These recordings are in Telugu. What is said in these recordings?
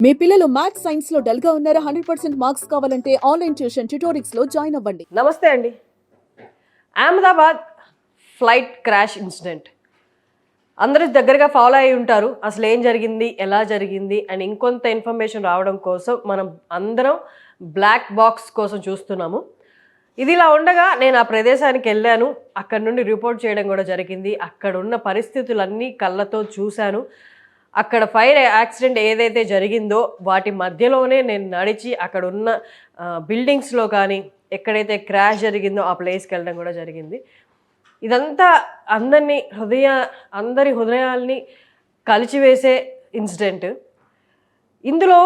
మీ పిల్లలు మ్యాథ్స్ సైన్స్ లో డల్ గా ఉన్నారా? 100% మార్క్స్ కావాలంటే ఆన్లైన్ ట్యూషన్ ట్యుటోరిక్స్ లో జాయిన్ అవ్వండి. నమస్తే అండి. అహ్మదాబాద్ ఫ్లైట్ క్రాష్ ఇన్సిడెంట్ అందరూ దగ్గరగా ఫాలో అయి ఉంటారు. అసలు ఏం జరిగింది, ఎలా జరిగింది అని ఇంకొంత ఇన్ఫర్మేషన్ రావడం కోసం మనం అందరం బ్లాక్ బాక్స్ కోసం చూస్తున్నాము. ఇది ఇలా ఉండగా నేను ఆ ప్రదేశానికి వెళ్ళాను. అక్కడ నుండి రిపోర్ట్ చేయడం కూడా జరిగింది. అక్కడ ఉన్న పరిస్థితులన్నీ కళ్ళతో చూశాను. అక్కడ ఫైర్ యాక్సిడెంట్ ఏదైతే జరిగిందో వాటి మధ్యలోనే నేను నడిచి అక్కడ ఉన్న బిల్డింగ్స్లో కానీ ఎక్కడైతే క్రాష్ జరిగిందో ఆ ప్లేస్కి వెళ్ళడం కూడా జరిగింది. ఇదంతా అందరి హృదయాల్ని కలిచివేసే ఇన్సిడెంట్. ఇందులో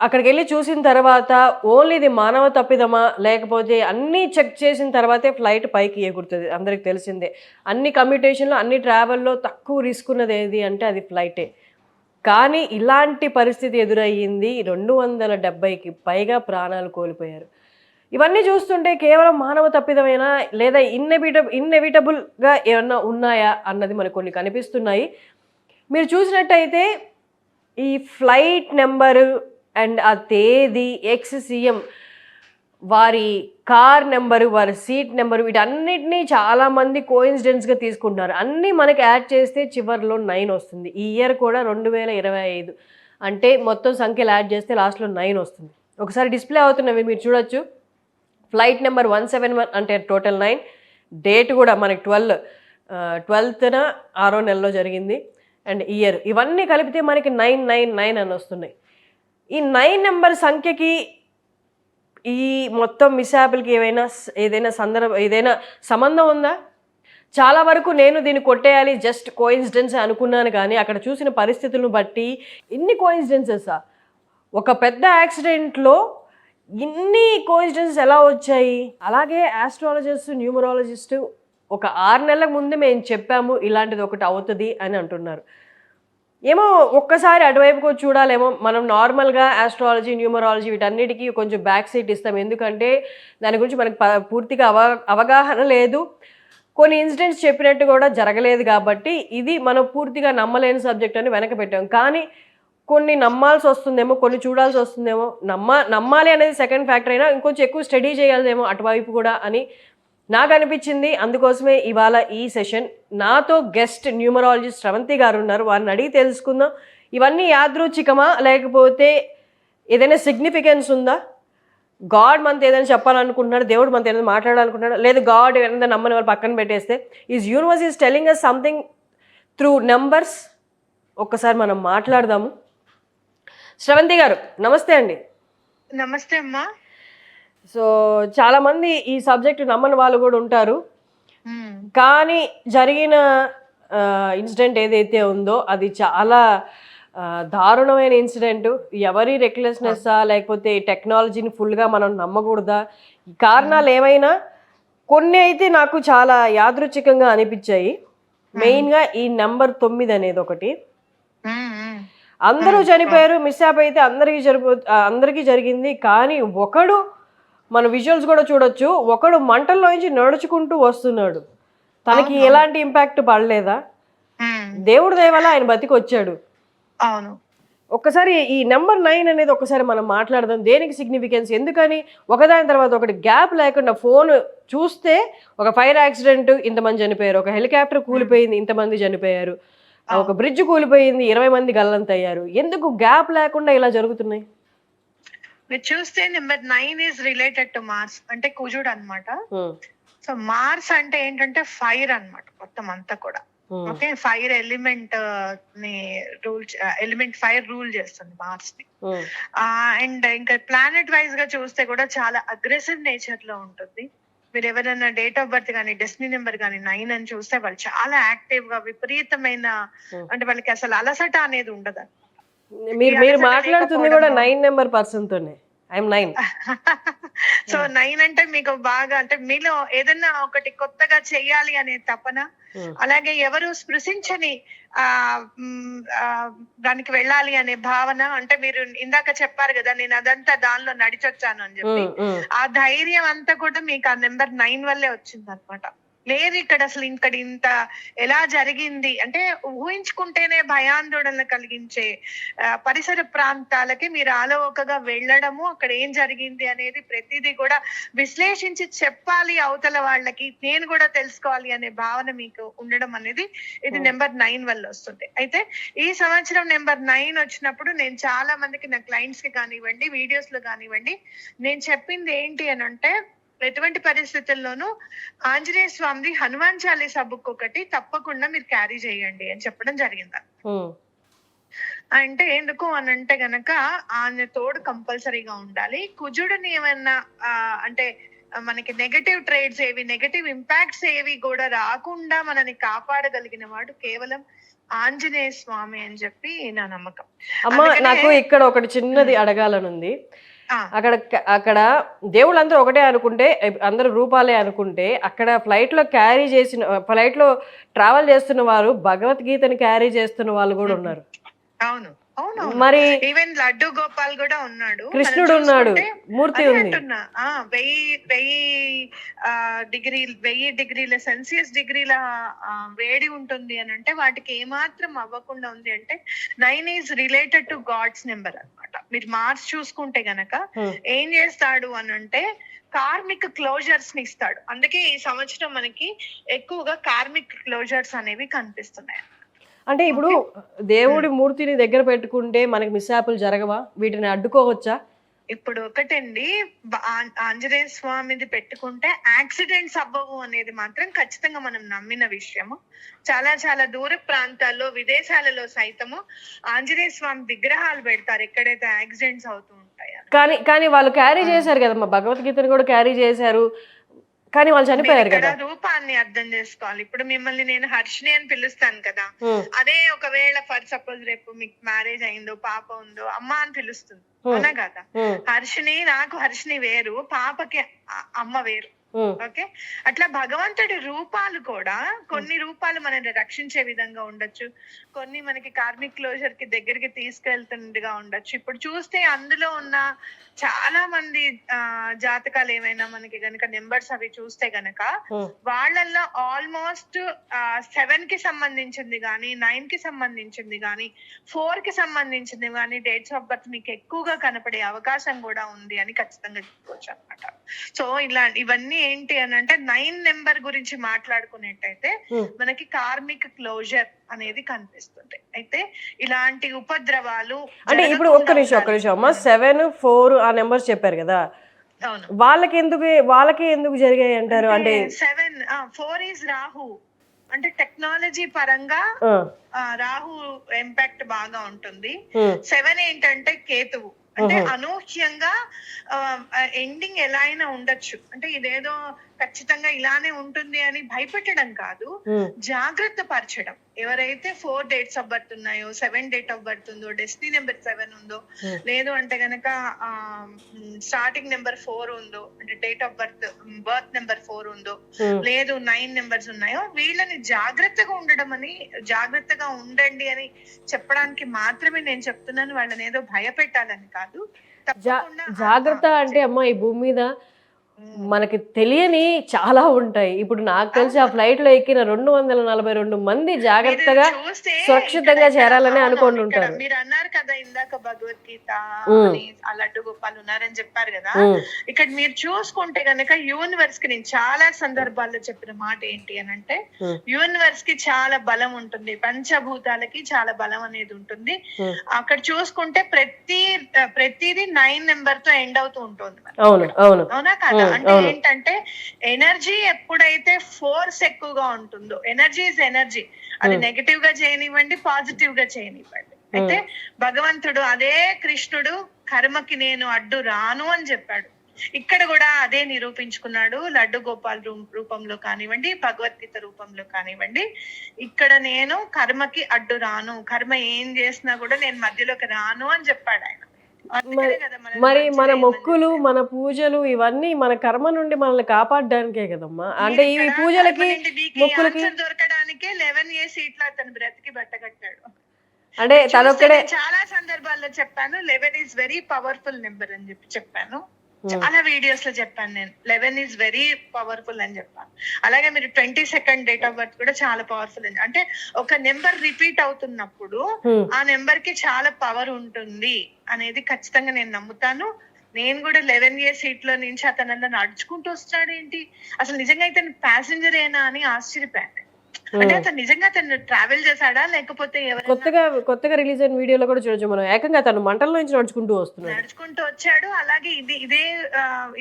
అక్కడికి వెళ్ళి చూసిన తర్వాత ఓన్లీ ఇది మానవ తప్పిదమా లేకపోతే అన్నీ చెక్ చేసిన తర్వాతే ఫ్లైట్ పైకి ఎగురుతుంది. అందరికి తెలిసిందే. అన్ని కమ్యూటేషన్లో అన్ని ట్రావెల్లో తక్కువ రిస్క్ ఉన్నది ఏది అంటే అది ఫ్లైటే. కానీ ఇలాంటి పరిస్థితి ఎదురయ్యింది. 270కి పైగా ప్రాణాలు కోల్పోయారు. ఇవన్నీ చూస్తుంటే కేవలం మానవ తప్పిదమేనా లేదా ఇన్నెవిటబుల్గా ఏమన్నా ఉన్నాయా అన్నది మనకు కొన్ని కనిపిస్తున్నాయి. మీరు చూసినట్టయితే ఈ ఫ్లైట్ నెంబరు అండ్ ఆ తేదీ, ఎక్స్-సీఎం వారి కార్ నెంబరు, వారి సీట్ నెంబరు వీటన్నిటినీ చాలామంది కోయిన్సిడెన్స్గా తీసుకుంటున్నారు. అన్నీ మనకి యాడ్ చేస్తే చివరిలో 9 వస్తుంది. ఈ ఇయర్ కూడా 2025 అంటే మొత్తం సంఖ్యలు యాడ్ చేస్తే లాస్ట్లో 9 వస్తుంది. ఒకసారి డిస్ప్లే అవుతున్నవి మీరు చూడొచ్చు. ఫ్లైట్ నెంబర్ 171 అంటే టోటల్ 9. డేట్ కూడా మనకి 12న 6వ నెలలో జరిగింది. అండ్ ఇయర్ ఇవన్నీ కలిపితే మనకి 999 అని వస్తున్నాయి. ఈ 9 నెంబర్ సంఖ్యకి ఈ మొత్తం మిస్యాపిల్కి ఏదైనా సంబంధం ఉందా? చాలా వరకు నేను దీన్ని కొట్టేయాలి జస్ట్ కోయిన్సిడెన్స్ అనుకున్నాను. కానీ అక్కడ చూసిన పరిస్థితులను బట్టి ఇన్ని కోయిన్సిడెన్సెసా? ఒక పెద్ద యాక్సిడెంట్లో ఇన్ని కోయిన్సిడెన్సెస్ ఎలా వచ్చాయి? అలాగే ఆస్ట్రాలజిస్ట్, న్యూమరాలజిస్ట్ ఒక 6 నెలల ముందే మేము చెప్పాము ఇలాంటిది ఒకటి అవుతుంది అని అంటున్నారు. ఏమో ఒక్కసారి అటువైపుకు చూడాలేమో. మనం నార్మల్గా ఆస్ట్రాలజీ, న్యూమరాలజీ వీటన్నిటికీ కొంచెం బ్యాక్ సీట్ ఇస్తాం. ఎందుకంటే దాని గురించి మనకు పూర్తిగా అవగాహన లేదు. కొన్ని ఇన్సిడెంట్స్ చెప్పినట్టు కూడా జరగలేదు కాబట్టి ఇది మనం పూర్తిగా నమ్మలేని సబ్జెక్ట్ అని వెనక పెట్టాం. కానీ కొన్ని నమ్మాల్సి వస్తుందేమో, కొన్ని చూడాల్సి వస్తుందేమో. నమ్మాలి అనేది సెకండ్ ఫ్యాక్టర్ అయినా ఇంకొంచెం ఎక్కువ స్టడీ చేయాలేమో అటువైపు కూడా అని నాకు అనిపించింది. అందుకోసమే ఇవాళ ఈ సెషన్. నాతో గెస్ట్ న్యూమరాలజిస్ట్ శ్రవంతి గారు ఉన్నారు. వారిని అడిగి తెలుసుకుందాం ఇవన్నీ యాదృచ్ఛికమా లేకపోతే ఏదైనా సిగ్నిఫికెన్స్ ఉందా? గాడ్ మనతో ఏదైనా చెప్పాలనుకుంటున్నాడు, దేవుడు మనతో ఏదైనా మాట్లాడాలనుకుంటున్నాడు, లేదు గాడ్ ఏదైనా నమ్మని వాళ్ళు పక్కన పెట్టేస్తే universe is telling us something through numbers. ఒక్కసారి మనం మాట్లాడదాము. శ్రవంతి గారు నమస్తే అండి. నమస్తే అమ్మా. సో చాలామంది ఈ సబ్జెక్ట్ నమ్మని వాళ్ళు కూడా ఉంటారు. కానీ జరిగిన ఇన్సిడెంట్ ఏదైతే ఉందో అది చాలా దారుణమైన ఇన్సిడెంట్. ఎవరి రెక్లెస్నెస్సా లేకపోతే టెక్నాలజీని ఫుల్గా మనం నమ్మకూడదా? ఈ కారణాలు ఏమైనా కొన్ని అయితే నాకు చాలా యాదృచ్ఛికంగా అనిపించాయి. మెయిన్గా ఈ నెంబర్ 9 అనేది ఒకటి. అందరూ చనిపోయారు, మిస్సాప్ అయితే అందరికీ జరిగింది. కానీ ఒకడు మన విజువల్స్ కూడా చూడొచ్చు, ఒకడు మంటల్లో నుంచి నడుచుకుంటూ వస్తున్నాడు. తనకి ఎలాంటి ఇంపాక్ట్ పడలేదా? దేవుడి దయ వల్ల ఆయన బతికి వచ్చాడు. అవును. ఒక్కసారి ఈ నెంబర్ 9 అనేది ఒకసారి మనం మాట్లాడదాం. దేనికి సిగ్నిఫికెన్స్, ఎందుకని ఒకదాని తర్వాత ఒకటి గ్యాప్ లేకుండా ఫోన్ చూస్తే ఒక ఫైర్ యాక్సిడెంట్ ఇంతమంది చనిపోయారు, ఒక హెలికాప్టర్ కూలిపోయింది ఇంతమంది చనిపోయారు, ఒక బ్రిడ్జ్ కూలిపోయింది 20 మంది గల్లంతయ్యారు. ఎందుకు గ్యాప్ లేకుండా ఇలా జరుగుతున్నాయి? మీరు చూస్తే number 9 is related to Mars, అంటే కుజుడు అన్నమాట. సో మార్స్ అంటే ఏంటంటే ఫైర్ అన్నమాట మొత్తం అంతా కూడా. ఓకే, ఫైర్ ఎలిమెంట్ ని ఫైర్ రూల్ చేస్తుంది మార్స్ ని. అండ్ ఇంకా ప్లానెట్ వైజ్ గా చూస్తే కూడా చాలా అగ్రెసివ్ నేచర్ లో ఉంటుంది. మీరు ఎవరైనా డేట్ ఆఫ్ బర్త్ కానీ డెస్టినీ నెంబర్ కానీ 9 అని చూస్తే వాళ్ళు చాలా యాక్టివ్ గా విపరీతమైన, అంటే వాళ్ళకి అసలు అలసట అనేది ఉండదు. మీరు మాట్లాడుతుంది కూడా 9 నెంబర్ పర్సన్ తోనే. ఐఎమ్ 9. సో 9 అంటే మీకు బాగా, అంటే మీలో ఏదన్నా ఒకటి కొత్తగా చెయ్యాలి అనే తపన, అలాగే ఎవరు స్పృశించని దానికి వెళ్ళాలి అనే భావన. అంటే మీరు ఇందాక చెప్పారు కదా, నేను అదంతా దానిలో నడిచొచ్చాను అని చెప్పి, ఆ ధైర్యం అంతా కూడా మీకు ఆ నెంబర్ 9 వల్లే వచ్చింది అనమాట. లేదు ఇక్కడ అసలు ఇక్కడ ఇంత ఎలా జరిగింది అంటే ఊహించుకుంటేనే భయాందోళన కలిగించే పరిసర ప్రాంతాలకి మీరు ఆలోకగా వెళ్ళడము, అక్కడ ఏం జరిగింది అనేది ప్రతిదీ కూడా విశ్లేషించి చెప్పాలి అవతల వాళ్ళకి, నేను కూడా తెలుసుకోవాలి అనే భావన మీకు ఉండడం అనేది ఇది నెంబర్ 9 వల్ల వస్తుంది. అయితే ఈ సంవత్సరం నెంబర్ 9 వచ్చినప్పుడు నేను చాలా మందికి నా క్లయింట్స్ కి కానివ్వండి, వీడియోస్ లో కానివ్వండి, నేను చెప్పింది ఏంటి అని అంటే ఎటువంటి పరిస్థితుల్లోనూ ఆంజనేయ స్వామిది హనుమాన్ చాలీసా బుక్ ఒకటి తప్పకుండా మీరు క్యారీ చేయండి అని చెప్పడం జరిగింది. అంటే ఎందుకు అని అంటే గనక ఆయన తోడు కంపల్సరీగా ఉండాలి. కుజుడిని ఏమన్నా అంటే మనకి నెగటివ్ ట్రేడ్స్ ఏవి, నెగటివ్ ఇంపాక్ట్స్ ఏవి కూడా రాకుండా మనని కాపాడగలిగిన వాడు కేవలం ఆంజనేయ స్వామి అని చెప్పి నా నమ్మకం. అమ్మ నాకు ఇక్కడ ఒకటి చిన్నది అడగాలనుంది. అక్కడ దేవుళ్ళందరూ ఒకటే అనుకుంటే, అందరు రూపాలే అనుకుంటే, అక్కడ ఫ్లైట్ లో ట్రావెల్ చేస్తున్న వారు భగవద్గీతని క్యారీ చేస్తున్న వాళ్ళు కూడా ఉన్నారు. అవును అవును, మరి ఈవెన్ లడ్డు గోపాల్ కూడా ఉన్నాడు, కృష్ణుడు ఉన్నాడు, మూర్తి ఉంది. 1000 డిగ్రీల సెల్సియస్ డిగ్రీల వేడి ఉంటుంది అని అంటే వాటికి ఏమాత్రం అవ్వకుండా ఉంది అంటే 9 is related to god's number అన్నమాట. మీరు మార్స్ చూసుకుంటే గనక ఏం చేస్తాడు అని అంటే కార్మిక్ క్లోజర్స్ ని ఇస్తాడు. అందుకే ఈ సంవత్సరం మనకి ఎక్కువగా కార్మిక్ క్లోజర్స్ అనేవి కనిపిస్తున్నాయి. అంటే ఇప్పుడు దేవుడి మూర్తిని దగ్గర పెట్టుకుంటే మనకి మిస్సాపులు జరగవా? వీటిని అడ్డుకోవచ్చా? ఇప్పుడు ఒకటండి, ఆంజనేయ స్వామిది పెట్టుకుంటే యాక్సిడెంట్స్ అవ్వవు అనేది మాత్రం ఖచ్చితంగా మనం నమ్మిన విషయము. చాలా చాలా దూర ప్రాంతాల్లో, విదేశాలలో సైతము ఆంజనేయ స్వామి విగ్రహాలు పెడతారు ఎక్కడైతే యాక్సిడెంట్స్ అవుతూ ఉంటాయి. కానీ వాళ్ళు క్యారీ చేశారు కదమ్మా, భగవద్గీతను కూడా క్యారీ చేశారు, కానీ వాళ్ళు చనిపోయారు కదా. రూపాన్ని అర్థం చేసుకోవాలి. ఇప్పుడు మిమ్మల్ని నేను హర్షిని అని పిలుస్తాను కదా, అదే ఒకవేళ ఫర్ సపోజ్ రేపు మీకు మ్యారేజ్ అయిందో, పాప ఉందో, అమ్మ అని పిలుస్తుంది అవునా కదా. హర్షిని, నాకు హర్షిని వేరు, పాపకి అమ్మ వేరు. ఓకే, అట్లా భగవంతుడి రూపాలు కూడా కొన్ని రూపాలు మనల్ని రక్షించే విధంగా ఉండొచ్చు, కొన్ని మనకి కార్మిక్ క్లోజర్ కి దగ్గరికి తీసుకెళ్తుండగా ఉండొచ్చు. ఇప్పుడు చూస్తే అందులో ఉన్న చాలా మంది జాతకాలు ఏమైనా మనకి గనక నెంబర్స్ అవి చూస్తే గనక వాళ్ళల్లో ఆల్మోస్ట్ 7 కి సంబంధించింది గానీ, 9 కి సంబంధించింది గానీ, 4 కి సంబంధించింది గానీ డేట్స్ ఆఫ్ బర్త్ మీకు ఎక్కువగా కనపడే అవకాశం కూడా ఉంది అని ఖచ్చితంగా చెప్పుకోవచ్చు అనమాట. సో ఇవన్నీ ఏంటి అని అంటే 9 నెంబర్ గురించి మాట్లాడుకునేట్టయితే మనకి కార్మిక్ క్లోజర్ అనేది కనిపిస్తుంది. అయితే ఇలాంటి ఉపద్రవాలు అంటే ఇప్పుడు ఒక్క నిమిషం అమ్మ, 7, 4 ఆ నెంబర్స్ చెప్పారు కదా, వాళ్ళకి ఎందుకు జరిగాయి అంటారు? అంటే 4 ఈజ్ రాహు, అంటే టెక్నాలజీ పరంగా రాహు ఇంపాక్ట్ బాగా ఉంటుంది. 7 ఏంటంటే కేతువు, అంటే అనూహ్యంగా ఎండింగ్ ఎలా అయినా ఉండొచ్చు. అంటే ఇదేదో ఖచ్చితంగా ఇలానే ఉంటుంది అని భయపెట్టడం కాదు, జాగ్రత్త పరచడం. ఎవరైతే 4 డేట్స్ ఆఫ్ బర్త్ ఉన్నాయో, 7 డేట్ ఆఫ్ బర్త్ ఉందో, డెస్టినీ నెంబర్ 7 ఉందో, లేదు అంటే గనక స్టార్టింగ్ నెంబర్ 4 ఉందో, అంటే డేట్ ఆఫ్ బర్త్ నెంబర్ 4 ఉందో, లేదు 9 నెంబర్స్ ఉన్నాయో, వీళ్ళని జాగ్రత్తగా జాగ్రత్తగా ఉండండి అని చెప్పడానికి మాత్రమే నేను చెప్తున్నాను, వాళ్ళని ఏదో భయపెట్టాలని కాదు. జాగ్రత్త అంటే అమ్మ, ఈ భూమి మీద మనకి తెలియని చాలా ఉంటాయి. ఇప్పుడు నాకు తెలిసి ఆ ఫ్లైట్ లో ఎక్కిన 242 మంది జాగ్రత్తగా సురక్షితంగా చేరాలని అనుకొని ఉంటారు. మీరు అన్నారు కదా ఇందాక భగవద్గీత లడ్డు గోపాల్ ఉన్నారని చెప్పారు కదా, ఇక్కడ మీరు చూసుకుంటే గనక యూనివర్స్ కి నేను చాలా సందర్భాల్లో చెప్పిన మాట ఏంటి అని అంటే, యూనివర్స్ కి చాలా బలం ఉంటుంది, పంచభూతాలకి చాలా బలం అనేది ఉంటుంది. అక్కడ చూసుకుంటే ప్రతిదీ 9 నెంబర్ తో ఎండ్ అవుతూ ఉంటుంది. అవునా కదా? అంటే ఏంటంటే ఎనర్జీ ఎప్పుడైతే ఫోర్స్ ఎక్కువగా ఉంటుందో, ఎనర్జీ ఇస్ ఎనర్జీ, అది నెగటివ్ గా చేయనివ్వండి, పాజిటివ్ గా చేయనివ్వండి. అయితే భగవంతుడు అదే కృష్ణుడు కర్మకి నేను అడ్డు రాను అని చెప్పాడు. ఇక్కడ కూడా అదే నిరూపించుకున్నాడు, లడ్డు గోపాల్ రూపంలో కానివ్వండి, భగవద్గీత రూపంలో కానివ్వండి. ఇక్కడ నేను కర్మకి అడ్డు రాను, కర్మ ఏం చేసినా కూడా నేను మధ్యలోకి రాను అని చెప్పాడు ఆయన. మరి మన మొక్కులు, మన పూజలు ఇవన్నీ మన కర్మ నుండి మనల్ని కాపాడడానికే కదమ్మా. అంటే ఈ పూజలకి మొక్కులకి దొరకడానికే 11 years ఇట్లా అతను బ్రతికి బట్టగట్టాడు. అంటే తనొక్కడే చాలా సందర్భాల్లో చెప్పాను 11 ఈజ్ వెరీ పవర్ఫుల్ నెంబర్ అని చెప్పాను. చాలా వీడియోస్ లో చెప్పాను నేను 11 ఈజ్ వెరీ పవర్ఫుల్ అని చెప్పాను. అలాగే మీరు 22nd డేట్ ఆఫ్ బర్త్ కూడా చాలా పవర్ఫుల్ అని, అంటే ఒక నెంబర్ రిపీట్ అవుతున్నప్పుడు ఆ నెంబర్ కి చాలా పవర్ ఉంటుంది అనేది ఖచ్చితంగా నేను నమ్ముతాను. నేను కూడా 11 ఇయర్స్ సీట్ లో నుంచి అతను అలా నడుచుకుంటూ వస్తాడు ఏంటి, అసలు నిజంగా అయితే ప్యాసింజర్ ఏనా అని ఆశ్చర్యపోయాను. అంటే అతను నిజంగా అతను ట్రావెల్ చేశాడా లేకపోతే కొత్తగా రిలీజ్ అయిన వీడియోలో కూడా చూడొచ్చు మనం, ఏకంగా తను మంటల్లో నుంచి నడుచుకుంటూ వస్తున్నాడు. నడుచుకుంటూ వచ్చాడు. అలాగే ఇదే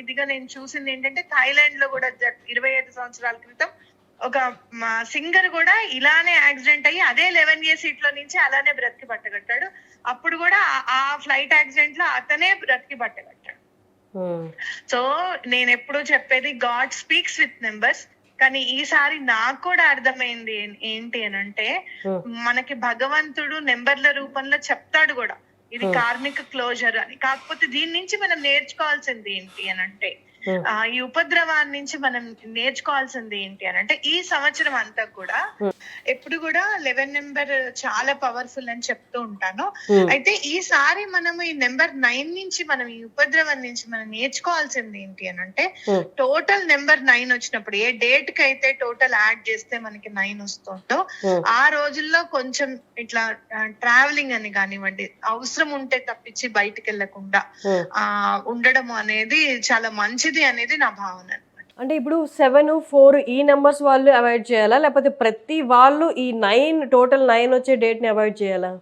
ఇదిగా నేను చూసింది ఏంటంటే థాయిలాండ్ లో కూడా 25 సంవత్సరాల క్రితం ఒక సింగర్ కూడా ఇలానే యాక్సిడెంట్ అయ్యి అదే 11 ఇయర్స్ సీట్ లో నుంచి అలానే బ్రతికి పట్టగట్టాడు. అప్పుడు కూడా ఆ ఫ్లైట్ యాక్సిడెంట్ లో అతనే బ్రతికి పట్టగట్టాడు. సో నేను ఎప్పుడు చెప్పేది గాడ్ స్పీక్స్ విత్ నెంబర్స్. కానీ ఈసారి నాకు కూడా అర్థమైంది ఏంటి అని అంటే, మనకి భగవంతుడు నెంబర్ల రూపంలో చెప్తాడు కూడా ఇది కార్మిక క్లోజర్ అని. కాకపోతే దీని నుంచి మనం నేర్చుకోవాల్సింది ఏంటి అని అంటే, ఈ ఉపద్రవాన్ని నుంచి మనం నేర్చుకోవాల్సింది ఏంటి అని అంటే, ఈ సంవత్సరం అంతా కూడా ఎప్పుడు కూడా 11 నెంబర్ చాలా పవర్ఫుల్ అని చెప్తూ ఉంటాను. అయితే ఈసారి మనం ఈ నెంబర్ 9 నుంచి మనం ఈ ఉపద్రవం నుంచి మనం నేర్చుకోవాల్సింది ఏంటి అని అంటే, టోటల్ నెంబర్ 9 వచ్చినప్పుడు ఏ డేట్ కి అయితే టోటల్ యాడ్ చేస్తే మనకి 9 వస్తుందో ఆ రోజుల్లో కొంచెం ఇట్లా ట్రావెలింగ్ అని కానివ్వండి, అవసరం ఉంటే తప్పించి బయటికి వెళ్లకుండా ఉండడం అనేది చాలా మంచిది అనేది నా భావన. అంటే ఇప్పుడు 7, 4 ఈ నెంబర్స్ వాళ్ళు అవాయిడ్ చేయాలా, లేకపోతే ప్రతి వాళ్ళు ఈ 9 టోటల్ 9 వచ్చే డేట్ ని అవాయిడ్ చేయాలా?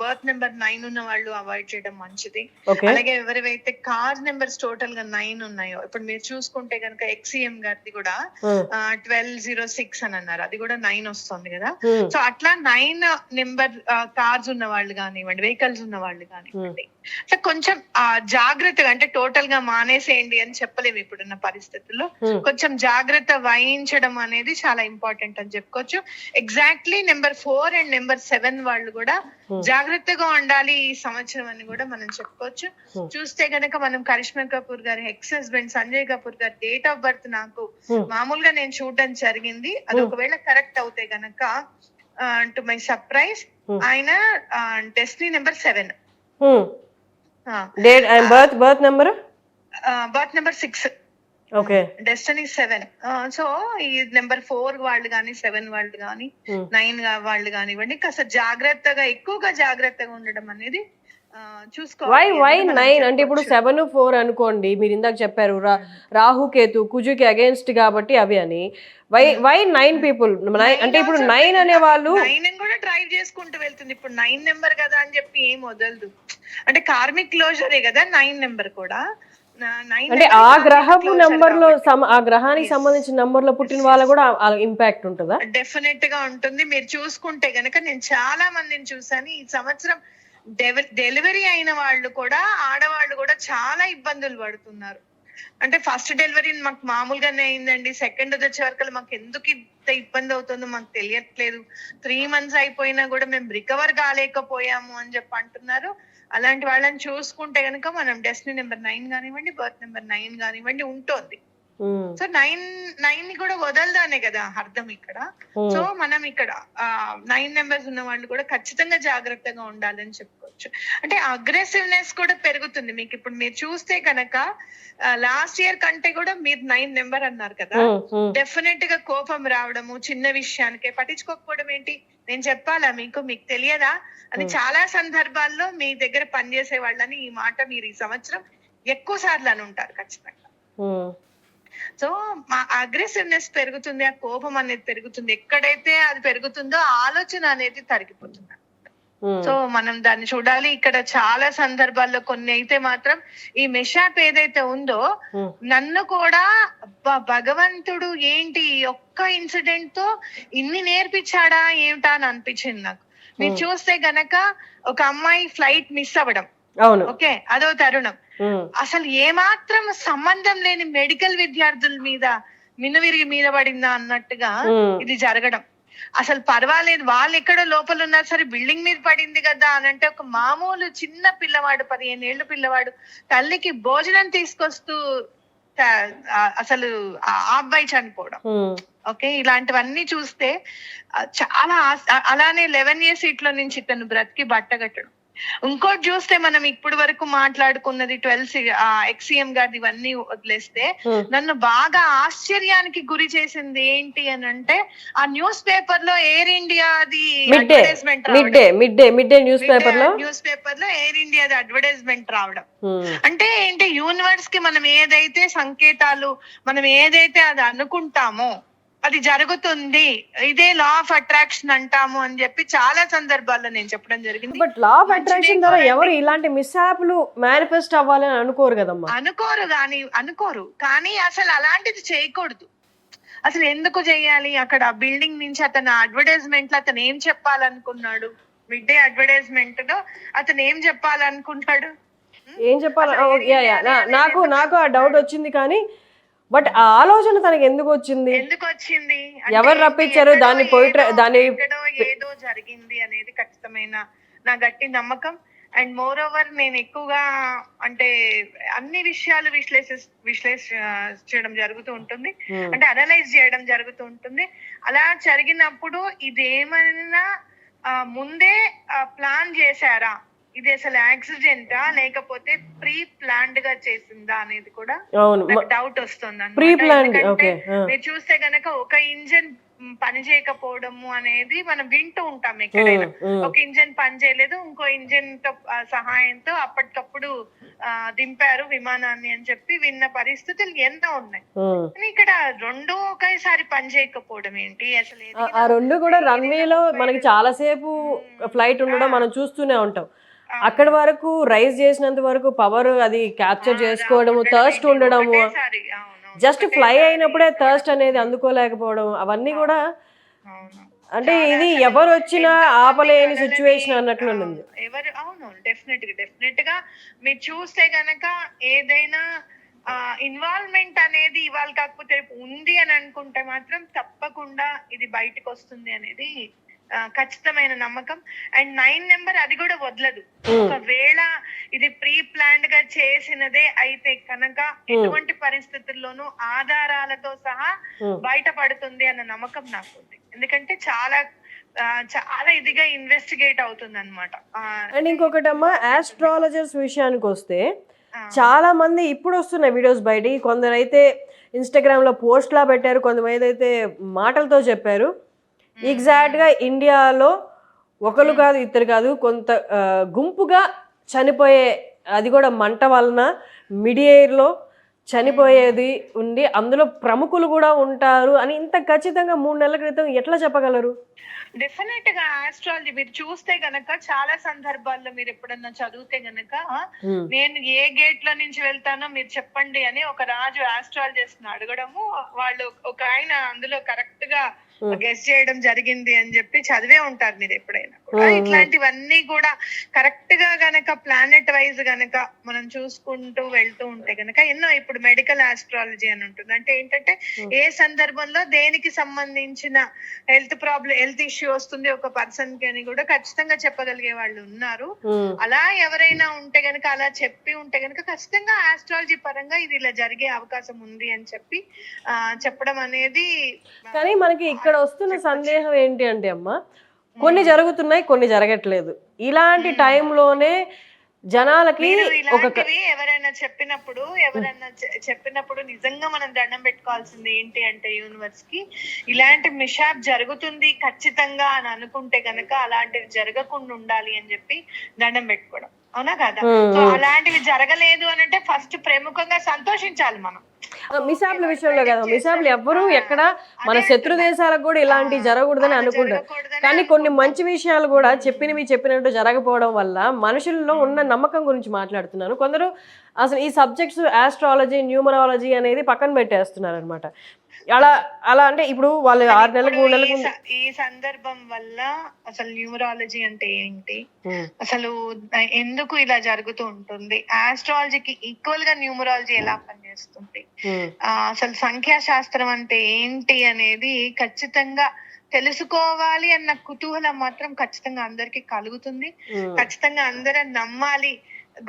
బర్త్ నెంబర్ 9 ఉన్న వాళ్ళు అవాయిడ్ చేయడం మంచిది. అలాగే ఎవరైతే కార్ నెంబర్స్ టోటల్ గా 9 ఉన్నాయో, ఇప్పుడు మీరు చూసుకుంటే కనుక ఎక్స్ఎం గారిది కూడా 1206 అని అన్నారు, అది కూడా 9 వస్తుంది కదా. సో అట్లా 9 నెంబర్ కార్స్ ఉన్న వాళ్ళు కానివ్వండి, వెహికల్స్ ఉన్న వాళ్ళు కానివ్వండి, సో కొంచెం జాగ్రత్తగా, అంటే టోటల్ గా మానేసేయండి అని చెప్పలేము ఇప్పుడున్న పరిస్థితుల్లో. కొంచెం జాగ్రత్త వహించడం అనేది చాలా ఇంపార్టెంట్ అని చెప్పుకోవచ్చు. ఎగ్జాక్ట్లీ నెంబర్ 4 అండ్ నెంబర్ 7 వాళ్ళు కూడా జాగ్రత్తగా ఉండాలి ఈ సంవత్సరం అని కూడా మనం చెప్పుకోవచ్చు. చూస్తే గనక మనం కరిష్మా కపూర్ గారి ఎక్స్ హస్బెండ్ సంజయ్ కపూర్ గారి డేట్ ఆఫ్ బర్త్ నాకు మామూలుగా నేను చూడడం జరిగింది. అది ఒకవేళ కరెక్ట్ అవుతే గనక టు మై సర్ప్రైజ్ ఆయన destiny number 7, birth number 6, destiny 7. So ఈ నెంబర్ 4 వాళ్ళు గానీ 7 వాళ్ళు గానీ 9 వాళ్ళు కానివ్వండి, కాస్త జాగ్రత్తగా, ఎక్కువగా జాగ్రత్తగా ఉండడం అనేది చూసుకోవాలి. వై 9 అంటే ఇప్పుడు 7, 4 అనుకోండి, మీరు ఇందాక చెప్పారు రాహు కేతు కుజుకి అగేన్స్ట్ కాబట్టి అవి అని. వై 9 పీపుల్ అంటే ఇప్పుడు 9 అనే వాళ్ళు 9 కూడా డ్రైవ్ చేసుకుంటూ వెళ్తుంది. ఇప్పుడు 9 నెంబర్ కదా అని చెప్పి ఏం వదలదు, అంటే కార్మిక్ క్లోజరే కదా 9 నెంబర్ కూడా. అంటే ఆ గ్రహపు నంబర్ లో ఆ గ్రహానికి సంబంధించిన నంబర్ లో పుట్టిన వాళ్ళ కూడా ఇంపాక్ట్ ఉంటుందా? డెఫినెట్ గా ఉంటుంది. మీరు చూసుకుంటే గనక నేను చాలా మందిని చూసాను ఈ సంవత్సరం డెలివరీ అయిన వాళ్ళు కూడా, ఆడవాళ్ళు కూడా చాలా ఇబ్బందులు పడుతున్నారు. అంటే ఫస్ట్ డెలివరీ మాకు మామూలుగానే అయిందండి, సెకండ్ వచ్చే వరకు మాకు ఎందుకు ఇంత ఇబ్బంది అవుతుందో మాకు తెలియట్లేదు, 3 months అయిపోయినా కూడా మేము రికవర్ కాలేకపోయాము అని చెప్పి అంటున్నారు. అలాంటి వాళ్ళని చూసుకుంటే గనక మనం డెస్టినీ నెంబర్ 9 కానివ్వండి, బర్త్ నెంబర్ 9 కానివ్వండి ఉంటుంది. సో 9 ని కూడా వదలదానే కదా అర్థం ఇక్కడ. సో మనం ఇక్కడ 9 నెంబర్స్ ఉన్న వాళ్ళు కూడా ఖచ్చితంగా జాగ్రత్తగా ఉండాలని చెప్పుకోవచ్చు. అంటే అగ్రెసివ్నెస్ కూడా పెరుగుతుంది మీకు. ఇప్పుడు మీరు చూస్తే కనుక లాస్ట్ ఇయర్ కంటే కూడా మీరు 9 నెంబర్ అన్నారు కదా, డెఫినెట్ గా కోపం రావడము, చిన్న విషయానికే పట్టించుకోకపోవడం ఏంటి, నేను చెప్పాలా మీకు తెలియదా అని చాలా సందర్భాల్లో మీ దగ్గర పనిచేసే వాళ్ళని ఈ మాట మీరు ఈ సంవత్సరం ఎక్కువ సార్లు అని ఉంటారు ఖచ్చితంగా. సో మా అగ్రెసివ్నెస్ పెరుగుతుంది, ఆ కోపం అనేది పెరుగుతుంది. ఎక్కడైతే అది పెరుగుతుందో ఆలోచన అనేది తరిగిపోతుంది. సో మనం దాన్ని చూడాలి. ఇక్కడ చాలా సందర్భాల్లో కొన్ని అయితే మాత్రం ఈ మెషాప్ ఏదైతే ఉందో, నన్ను కూడా భగవంతుడు ఏంటి ఒక్క ఇన్సిడెంట్ తో ఇన్ని నేర్పించాడా ఏమిటా అని అనిపించింది నాకు. మీరు చూస్తే గనక ఒక అమ్మాయి ఫ్లైట్ మిస్ అవ్వడం, ఓకే, అదో తరుణం. అసలు ఏమాత్రం సంబంధం లేని మెడికల్ విద్యార్థుల మీద మినువిరిగి మీద పడిందా అన్నట్టుగా ఇది జరగడం. అసలు పర్వాలేదు, వాళ్ళు ఎక్కడో లోపల ఉన్నారు సరే, బిల్డింగ్ మీద పడింది కదా అని అంటే, ఒక మామూలు చిన్న పిల్లవాడు 15 ఏళ్ల పిల్లవాడు తల్లికి భోజనం తీసుకొస్తూ అసలు ఆ అబ్బాయి చనిపోవడం. ఓకే, ఇలాంటివన్నీ చూస్తే చాలా. అలానే 11 years సీట్ లో నుంచి తను బ్రతికి బట్టగట్టడం. ఇంకోటి చూస్తే మనం ఇప్పటి వరకు మాట్లాడుకున్నది 12 ఎక్స్సీఎం గారిది ఇవన్నీ వదిలేస్తే నన్ను బాగా ఆశ్చర్యానికి గురి చేసింది ఏంటి అని అంటే ఆ న్యూస్ పేపర్ లో ఎయిర్ ఇండియాది advertisement mid day news paper లో ఎయిర్ ఇండియాది అడ్వర్టైజ్మెంట్ రావడం అంటే ఏంటి, యూనివర్స్ కి మనం ఏదైతే సంకేతాలు మనం ఏదైతే అది అనుకుంటామో అది జరుగుతుంది, ఇదే లా ఆఫ్ అట్రాక్షన్ అంటాము అని చెప్పి చాలా సందర్భాల్లో నేను చెప్పడం జరిగింది. బట్ లా ఆఫ్ అట్రాక్షన్ ద్వారా ఎవరు ఇలాంటి మిస్హాప్లు మేనిఫెస్ట్ అవ్వాలని అనుకోరు కదమ్మా. అనుకోరు కానీ అసలు అలాంటిది చేయకూడదు. అసలు ఎందుకు చేయాలి? అక్కడ బిల్డింగ్ నుంచి అతను అడ్వర్టైజ్మెంట్ లో అతను ఏం చెప్పాలనుకున్నాడు? మిడ్ డే అడ్వర్టైజ్మెంట్ లో అతను ఏం చెప్పాలనుకుంటాడు? నాకు ఆ డౌట్ వచ్చింది కానీ బట్ ఆ ఆలోచన తనకి ఎందుకు వచ్చింది? ఎవరు రప్పించారు దాన్ని? ఏదో జరిగింది అనేది ఖచ్చితమైన నా గట్టి నమ్మకం. అండ్ మోర్ ఓవర్ నేను ఎక్కువగా అంటే అన్ని విషయాలు విశ్లేషించడం జరుగుతూ ఉంటుంది, అంటే అనలైజ్ చేయడం జరుగుతూ ఉంటుంది. అలా జరిగినప్పుడు ఇదేమైనా ముందే ప్లాన్ చేశారా, ఇది అసలు యాక్సిడెంటా లేకపోతే ప్రీ ప్లాన్డ్ గా చేసిందా అనేది కూడా డౌట్ వస్తుంది. మీరు చూస్తే గనక ఒక ఇంజన్ పని చేయకపోవడము అనేది మనం వింటూ ఉంటాం ఎక్కడైనా. ఒక ఇంజన్ పని చేయలేదు, ఇంకో ఇంజన్ తో సహాయంతో అప్పటికప్పుడు దింపారు విమానాన్ని అని చెప్పి విన్న పరిస్థితులు ఎన్నో ఉన్నాయి. కానీ ఇక్కడ రెండు ఒకేసారి పని చేయకపోవడం ఏంటి అసలు? ఆ రెండు కూడా రన్వేలో మనకి చాలా సేపు ఫ్లైట్ ఉండడం మనం చూస్తూనే ఉంటాం. అక్కడ వరకు రైజ్ చేసినంత వరకు పవర్ అది క్యాప్చర్ చేసుకోవడము, థర్స్ట్ ఉండడము, జస్ట్ ఫ్లై అయినప్పుడే థర్స్ట్ అనేది అందుకోలేకపోవడం, అవన్నీ కూడా అంటే ఇది ఎవరు వచ్చినా ఆపలేని సిచ్యువేషన్ అన్నట్లు ఉంది. అవును, డెఫినెట్ గా మీరు చూస్తే గనక ఏదైనా ఇన్వాల్వ్మెంట్ అనేది ఇవాళ కాకపోతే ఉంది అని అనుకుంటే మాత్రం తప్పకుండా ఇది బయటకు వస్తుంది అనేది ఖచ్చితమైన నమ్మకం. అండ్ 9 నెంబర్ అది కూడా వదలదు. ఒకవేళ ఇది ప్రీ ప్లాన్డ్ గా చేసినదే అయితే కనుక ఎటువంటి పరిస్థితుల్లోనూ ఆధారాలతో సహా బయటపడుతుంది అన్న నమ్మకం నాకు ఉంది. ఎందుకంటే చాలా ఇదిగా ఇన్వెస్టిగేట్ అవుతుంది అనమాట. అండ్ ఇంకొకటమ్మా, ఆస్ట్రాలజర్స్ విషయానికి వస్తే చాలా మంది ఇప్పుడు వస్తున్న వీడియోస్ బయట, కొందరైతే ఇన్స్టాగ్రామ్ లో పోస్ట్ లా పెట్టారు, కొంతమంది అయితే మాటలతో చెప్పారు. ఎగ్జాక్ట్ గా ఇండియాలో ఒకరు కాదు ఇద్దరు కాదు కొంత గుంపుగా చనిపోయే, అది కూడా మంట వలన మిడ్ ఎయిర్ లో చనిపోయేది ఉండి అందులో ప్రముఖులు కూడా ఉంటారు అని ఇంత ఖచ్చితంగా 3 నెలల క్రితం ఎట్లా చెప్పగలరు? డెఫినెట్ గా ఆస్ట్రాలజీ మీరు చూస్తే గనక చాలా సందర్భాల్లో మీరు ఎప్పుడన్నా చదివితే గనక నేను ఏ గేట్ లో నుంచి వెళ్తానో మీరు చెప్పండి అని ఒక రాజు ఆస్ట్రాలజిస్ట్ అడగడము, వాళ్ళు ఒక ఆయన అందులో కరెక్ట్ గా గెస్ చేయడం జరిగింది అని చెప్పి చదివే ఉంటారు మీరు ఎప్పుడైనా కూడా. ఇట్లాంటివన్నీ కూడా కరెక్ట్ గా గనక ప్లానెట్ వైజ్ గనక మనం చూసుకుంటూ వెళ్తూ ఉంటే గనక ఎన్నో, ఇప్పుడు మెడికల్ ఆస్ట్రాలజీ అని ఉంటుంది. అంటే ఏంటంటే ఏ సందర్భంలో దేనికి సంబంధించిన హెల్త్ ఇష్యూ వస్తుంది ఒక పర్సన్ కి అని కూడా ఖచ్చితంగా చెప్పగలిగే వాళ్ళు ఉన్నారు. అలా ఎవరైనా ఉంటే గనక, అలా చెప్పి ఉంటే గనక ఖచ్చితంగా ఆస్ట్రాలజీ పరంగా ఇది ఇలా జరిగే అవకాశం ఉంది అని చెప్పి చెప్పడం అనేది. కానీ మనకి ఇక్కడ వస్తున్న సందేహం ఏంటి అంటే అమ్మా, కొన్ని జరుగుతున్నాయి కొన్ని జరగట్లేదు. ఇలాంటి టైంలోనే జనాలకి ఎవరైనా చెప్పినప్పుడు నిజంగా మనం దండం పెట్టుకోవాల్సింది ఏంటి అంటే యూనివర్స్ కి ఇలాంటి మిషాప్ జరుగుతుంది ఖచ్చితంగా అని అనుకుంటే గనక అలాంటివి జరగకుండా ఉండాలి అని చెప్పి దండం పెట్టుకోవడం, అవునా కదా? సో అలాంటివి జరగలేదు అని అంటే ఫస్ట్ ప్రముఖంగా సంతోషించాలి మనం. మిసాప్ల విషయంలో కదా, మిసాప్లు ఎవ్వరు ఎక్కడ మన శత్రు దేశాలకు కూడా ఇలాంటి జరగకూడదని అనుకుంటారు. కానీ కొన్ని మంచి విషయాలు కూడా చెప్పినట్టు జరగకపోవడం వల్ల మనుషుల్లో ఉన్న నమ్మకం గురించి మాట్లాడుతున్నాను. కొందరు అసలు ఈ సబ్జెక్ట్స్ ఆస్ట్రాలజీ, న్యూమరాలజీ అనేది పక్కన పెట్టేస్తున్నారు అనమాట. అలా అంటే ఇప్పుడు వాళ్ళు 6 నెలలకు 3 నెలలకు ఈ సందర్భం వల్ల అసలు న్యూమరాలజీ అంటే ఏంటి, అసలు ఎందుకు ఇలా జరుగుతూ ఉంటుంది, ఆస్ట్రాలజీకి ఈక్వల్ గా న్యూమరాలజీ ఎలా పనిచేస్తుంది, అసలు సంఖ్యాశాస్త్రం అంటే ఏంటి అనేది ఖచ్చితంగా తెలుసుకోవాలి అన్న కుతూహలం మాత్రం ఖచ్చితంగా అందరికి కలుగుతుంది. ఖచ్చితంగా అందరూ నమ్మాలి.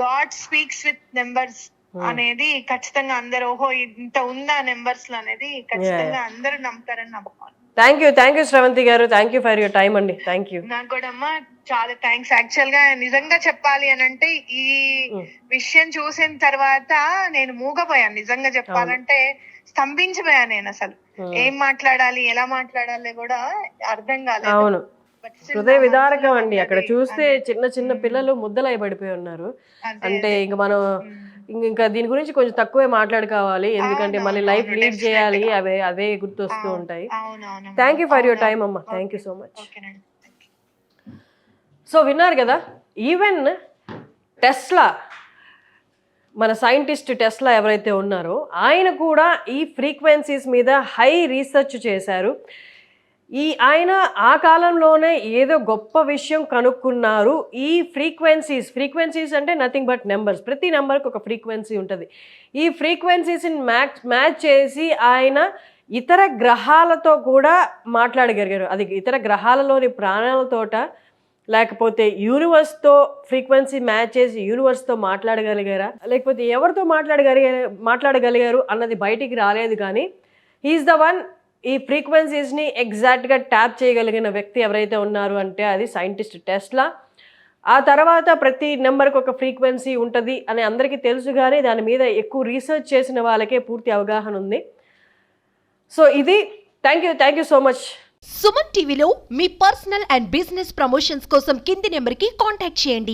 గాడ్ స్పీక్స్ విత్ నెంబర్స్ అనేది ఖచ్చితంగా అందరూ ఓహో ఇంత ఉందా నెంబర్స్ లో అనేది ఖచ్చితంగా అందరూ నమ్ముతారని నమ్మకం. థ్యాంక్ యూ శ్రవంతి గారు, thank you for your time అండి. Thank you. నాకు కూడా అమ్మా చాలా థ్యాంక్స్. యాక్చువల్ గా నిజంగా చెప్పాలి అని అంటే ఈ విషయం చూసిన తర్వాత నేను మూగపోయాను. నిజంగా చెప్పాలంటే స్తంభించిపోయాను నేను. అసలు ఏం మాట్లాడాలి, ఎలా మాట్లాడాలి కూడా అర్థం కాలేదు. అవును, But still హృదయ నా విదారకం మనసులో అండి. అక్కడ ఉన్నది. చూస్తే అదే. చిన్న చిన్న పిల్లలు ముద్దలై పడిపోయి ఉన్నారు. అదే, అంటే అదే. ఇంక మనం ఇంకా దీని గురించి కొంచెం తక్కువే మాట్లాడుకోవాలి, ఎందుకంటే మళ్ళీ అవును, లైఫ్ అవును, లీడ్ చేయాలి, definitely గా. అవే అవే గుర్తొస్తూ ఉంటాయి. అవునవును. Thank you for your time అమ్మా, థ్యాంక్ యూ సో మచ్. ఓకేనండి. సో విన్నారు కదా, ఈవెన్ టెస్లా, మన సైంటిస్ట్ టెస్లా ఎవరైతే ఉన్నారో ఆయన కూడా ఈ ఫ్రీక్వెన్సీస్ మీద హై రీసెర్చ్ చేశారు. ఆయన ఆ కాలంలోనే ఏదో గొప్ప విషయం కనుక్కున్నారు. ఈ ఫ్రీక్వెన్సీస్ అంటే నథింగ్ బట్ నెంబర్స్. ప్రతి నెంబర్కి ఒక ఫ్రీక్వెన్సీ ఉంటుంది. ఈ ఫ్రీక్వెన్సీస్ని మ్యాచ్ చేసి ఆయన ఇతర గ్రహాలతో కూడా మాట్లాడగలిగారు. అది ఇతర గ్రహాలలోని ప్రాణాలతోట, లేకపోతే యూనివర్స్తో ఫ్రీక్వెన్సీ మ్యాచ్ చేసి యూనివర్స్తో మాట్లాడగలిగారా, లేకపోతే ఎవరితో మాట్లాడగలిగారు అన్నది బయటికి రాలేదు. కానీ హీఈస్ ద వన్ ఈ ఫ్రీక్వెన్సీస్ని ఎగ్జాక్ట్గా ట్యాప్ చేయగలిగిన వ్యక్తి ఎవరైతే ఉన్నారు అంటే అది సైంటిస్ట్ టెస్లా. ఆ తర్వాత ప్రతి నెంబర్కి ఒక ఫ్రీక్వెన్సీ ఉంటుంది అని అందరికీ తెలుసు, కానీ దాని మీద ఎక్కువ రీసెర్చ్ చేసిన వాళ్ళకే పూర్తి అవగాహన ఉంది. సో ఇది thank you so much. Suman టీవీలో మీ పర్సనల్ అండ్ బిజినెస్ ప్రమోషన్స్ కోసం కింది నెంబర్కి కాంటాక్ట్ చేయండి.